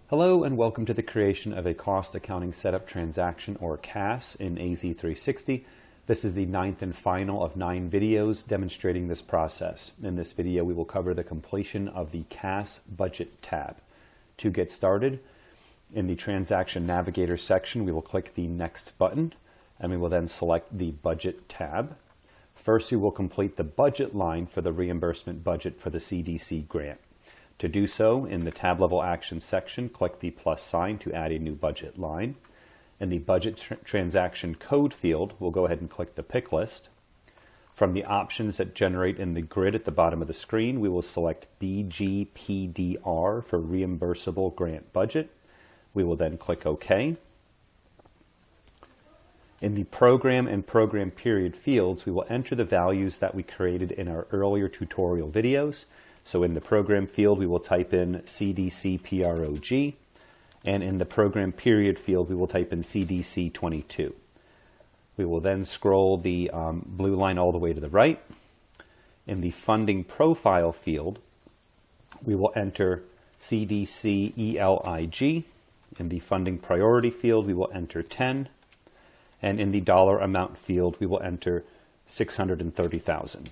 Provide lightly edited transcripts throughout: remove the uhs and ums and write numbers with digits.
Hello and welcome to the creation of a Cost Accounting Setup Transaction, or CAS, in AZ360. This is the 9th and final of 9 videos demonstrating this process. In this video we will cover the completion of the CAS Budget tab. To get started, in the Transaction Navigator section we will click the Next button and we will then select the Budget tab. First we will complete the budget line for the reimbursement budget for the CDC grant. To do so, in the tab level action section, click the plus sign to add a new budget line. In the budget transaction code field, we'll go ahead and click the pick list. From the options that generate in the grid at the bottom of the screen, we will select BGPDR for reimbursable grant budget. We will then click OK. In the program and program period fields, we will enter the values that we created in our earlier tutorial videos. So in the program field, we will type in CDC-PROG, and in the program period field, we will type in CDC-22. We will then scroll the blue line all the way to the right. In the funding profile field, we will enter CDC-ELIG. In the funding priority field, we will enter 10. And in the dollar amount field, we will enter $630,000.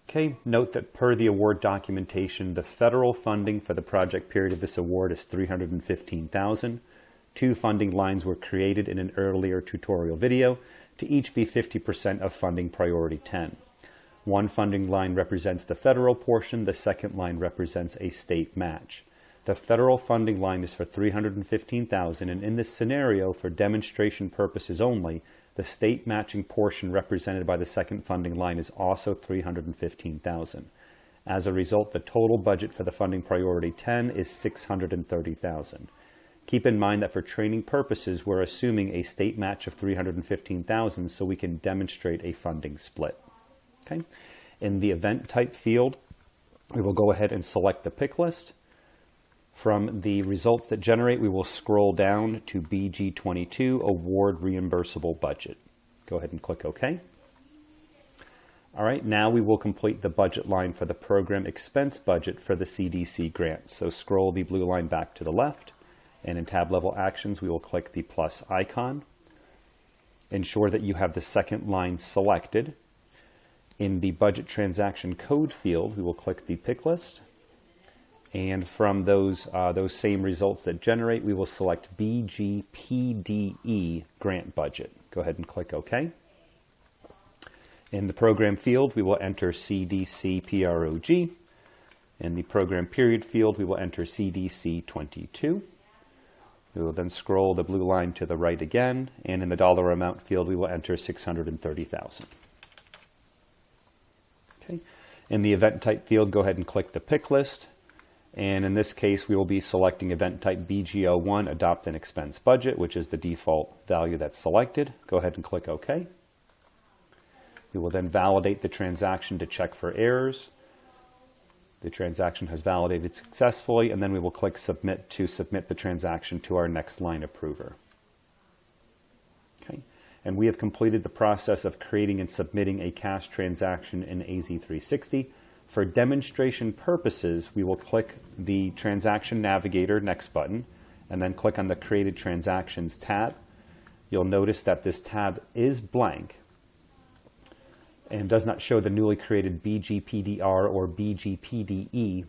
Okay, note that per the award documentation, the federal funding for the project period of this award is $315,000. 2 funding lines were created in an earlier tutorial video to each be 50% of funding priority 10. One funding line represents the federal portion, the second line represents a state match. The federal funding line is for $315,000, and in this scenario, for demonstration purposes only, the state matching portion represented by the second funding line is also $315,000. As a result, the total budget for the funding priority 10 is $630,000. Keep in mind that for training purposes, we're assuming a state match of $315,000 so we can demonstrate a funding split. Okay. In the event type field, we will go ahead and select the pick list. From the results that generate, we will scroll down to BG22, Award Reimbursable Budget. Go ahead and click OK. All right, now we will complete the budget line for the program expense budget for the CDC grant. So scroll the blue line back to the left, and in tab level actions, we will click the plus icon. Ensure that you have the second line selected. In the budget transaction code field, we will click the pick list. And from those same results that generate, we will select BGPDE grant budget. Go ahead and click OK. In the program field, we will enter CDC-PROG. In the program period field, we will enter CDC-22. We will then scroll the blue line to the right again, and in the dollar amount field, we will enter $630,000. Okay. In the event type field, go ahead and click the pick list. And in this case, we will be selecting event type BG01, Adopt an Expense Budget, which is the default value that's selected. Go ahead and click OK. We will then validate the transaction to check for errors. The transaction has validated successfully, and then we will click Submit to submit the transaction to our next line approver. Okay. And we have completed the process of creating and submitting a CAS transaction in AZ360. For demonstration purposes, we will click the Transaction Navigator Next button and then click on the Created Transactions tab. You'll notice that this tab is blank and does not show the newly created BGPDR or BGPDE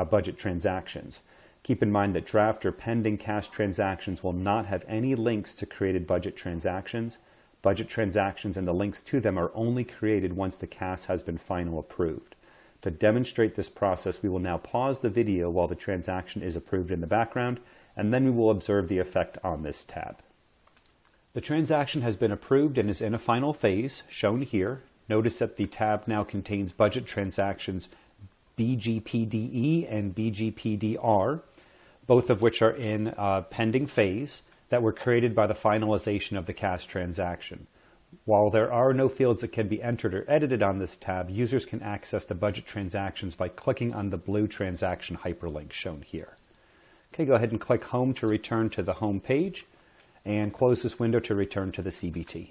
budget transactions. Keep in mind that draft or pending CAS transactions will not have any links to created budget transactions. Budget transactions and the links to them are only created once the CAS has been final approved. To demonstrate this process, we will now pause the video while the transaction is approved in the background, and then we will observe the effect on this tab. The transaction has been approved and is in a final phase, shown here. Notice that the tab now contains budget transactions BGPDE and BGPDR, both of which are in pending phase, that were created by the finalization of the CAS transaction. While there are no fields that can be entered or edited on this tab, users can access the budget transactions by clicking on the blue transaction hyperlink shown here. Okay, go ahead and click Home to return to the home page, and close this window to return to the CBT.